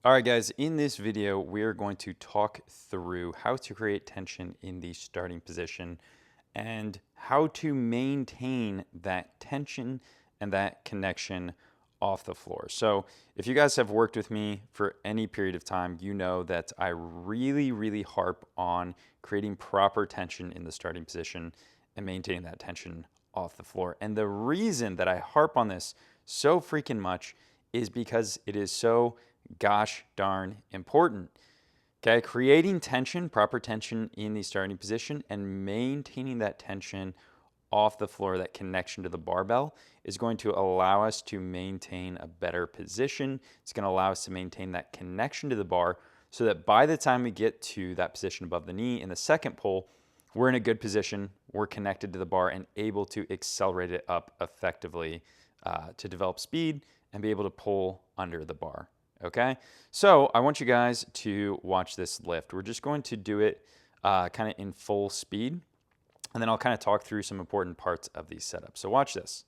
All right, guys, in this video, we're going to talk through how to create tension in the starting position and how to maintain that tension and that connection off the floor. So if you guys have worked with me for any period of time, you know that I really harp on creating proper tension in the starting position and maintaining that tension off the floor. And the reason that I harp on this so freaking much is because it is so gosh darn important. Okay, creating tension, proper tension in the starting position and maintaining that tension off the floor, that connection to the barbell, is going to allow us to maintain a better position. It's going to allow us to maintain that connection to the bar so that by the time we get to that position above the knee in the second pull, we're in a good position, we're connected to the bar and able to accelerate it up effectively to develop speed and be able to pull under the bar. Okay, so I want you guys to watch this lift. We're just going to do it kind of in full speed, and then I'll kind of talk through some important parts of these setups. So watch this.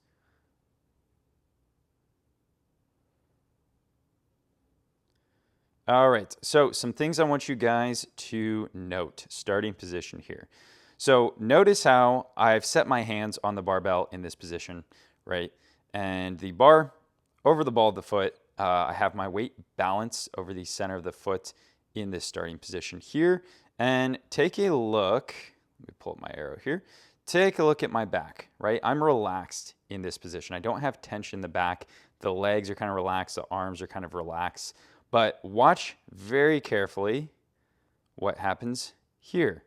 All right, so some things I want you guys to note, starting position here. So notice how I've set my hands on the barbell in this position, right? And the bar over the ball of the foot, I have my weight balanced over the center of the foot in this starting position here. And take a look, let me pull up my arrow here. Take a look at my back, right? I'm relaxed in this position. I don't have tension in the back. The legs are kind of relaxed, the arms are kind of relaxed. But watch very carefully what happens here.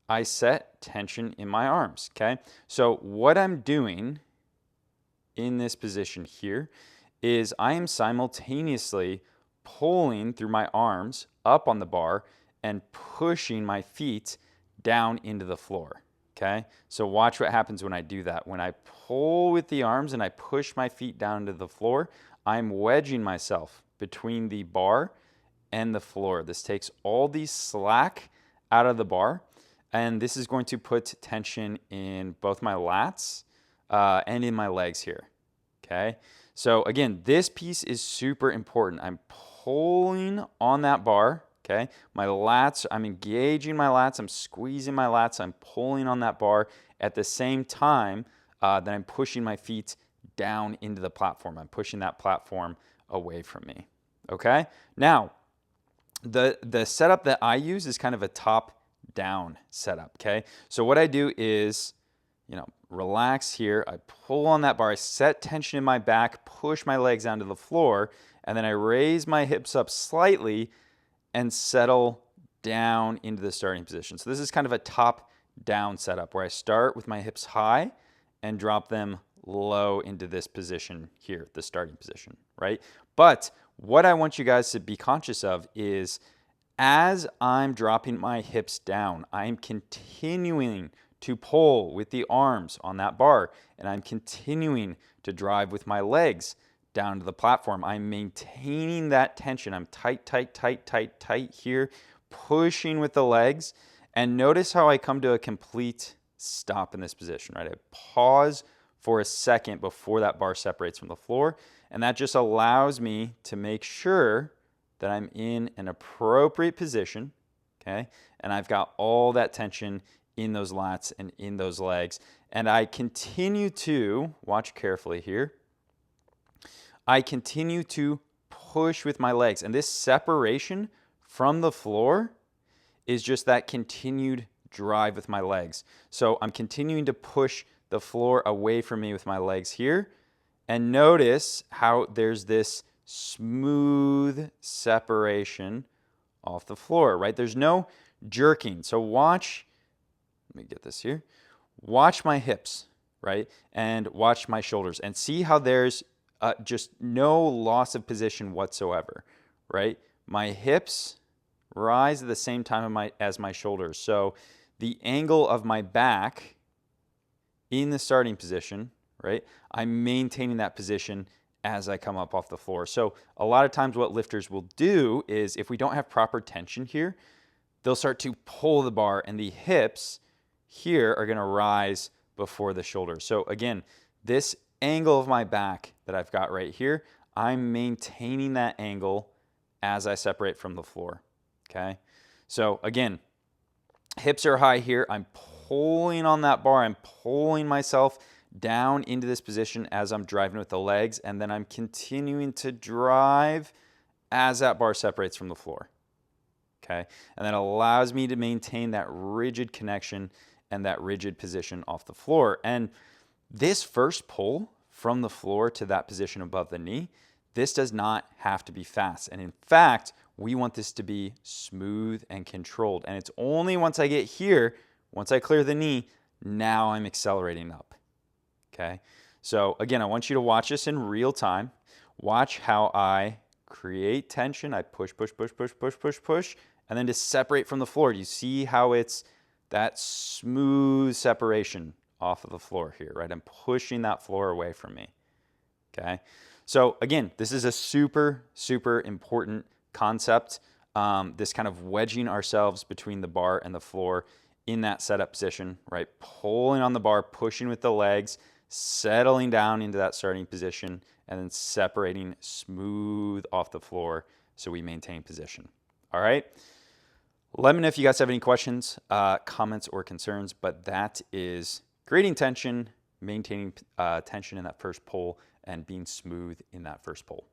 I set tension in my arms, okay? So what I'm doing in this position here is I am simultaneously pulling through my arms up on the bar and pushing my feet down into the floor, okay? So watch what happens when I do that. When I pull with the arms and I push my feet down into the floor, I'm wedging myself between the bar and the floor. This takes all the slack out of the bar, and this is going to put tension in both my lats and in my legs here, okay? So again, this piece is super important. I'm pulling on that bar, okay? My lats, I'm engaging my lats, I'm squeezing my lats, I'm pulling on that bar at the same time that I'm pushing my feet down into the platform. I'm pushing that platform away from me, okay? Now, the setup that I use is kind of a top-down setup, okay? So what I do is, relax here. I pull on that bar. I set tension in my back, push my legs onto the floor, and then I raise my hips up slightly and settle down into the starting position. So this is kind of a top-down setup where I start with my hips high and drop them low into this position here, the starting position, right? But what I want you guys to be conscious of is as I'm dropping my hips down, I'm continuing to pull with the arms on that bar, and I'm continuing to drive with my legs down to the platform. I'm maintaining that tension. I'm tight here, pushing with the legs. And notice how I come to a complete stop in this position, right? I pause for a second before that bar separates from the floor, and that just allows me to make sure that I'm in an appropriate position, okay? And I've got all that tension in those lats and in those legs. And I continue to, watch carefully here, I continue to push with my legs. And this separation from the floor is just that continued drive with my legs. So I'm continuing to push the floor away from me with my legs here. And notice how there's this smooth separation off the floor, right? There's no jerking. So watch, let me get this here. Watch my hips, right? And watch my shoulders and see how there's just no loss of position whatsoever, right? My hips rise at the same time as my shoulders. So the angle of my back in the starting position, right? I'm maintaining that position as I come up off the floor. So a lot of times what lifters will do is if we don't have proper tension here, they'll start to pull the bar and the hips here are going to rise before the shoulders. So again, this angle of my back that I've got right here, I'm maintaining that angle as I separate from the floor, okay? So again, hips are high here. I'm pulling on that bar. I'm pulling myself down into this position as I'm driving with the legs, and then I'm continuing to drive as that bar separates from the floor, okay? And that allows me to maintain that rigid connection and that rigid position off the floor. And this first pull from the floor to that position above the knee, this does not have to be fast. And in fact, we want this to be smooth and controlled. And it's only once I get here, once I clear the knee, now I'm accelerating up, okay? So again, I want you to watch this in real time. Watch how I create tension. I push, push, push, push, push, push, push, and then to separate from the floor. Do you see how it's that smooth separation off of the floor here, right? I'm pushing that floor away from me, okay? So again, this is a super, super important concept, this kind of wedging ourselves between the bar and the floor in that setup position, right? Pulling on the bar, pushing with the legs, settling down into that starting position, and then separating smooth off the floor so we maintain position. All right? Let me know if you guys have any questions, comments, or concerns, but that is creating tension, maintaining tension in that first pull, and being smooth in that first pull.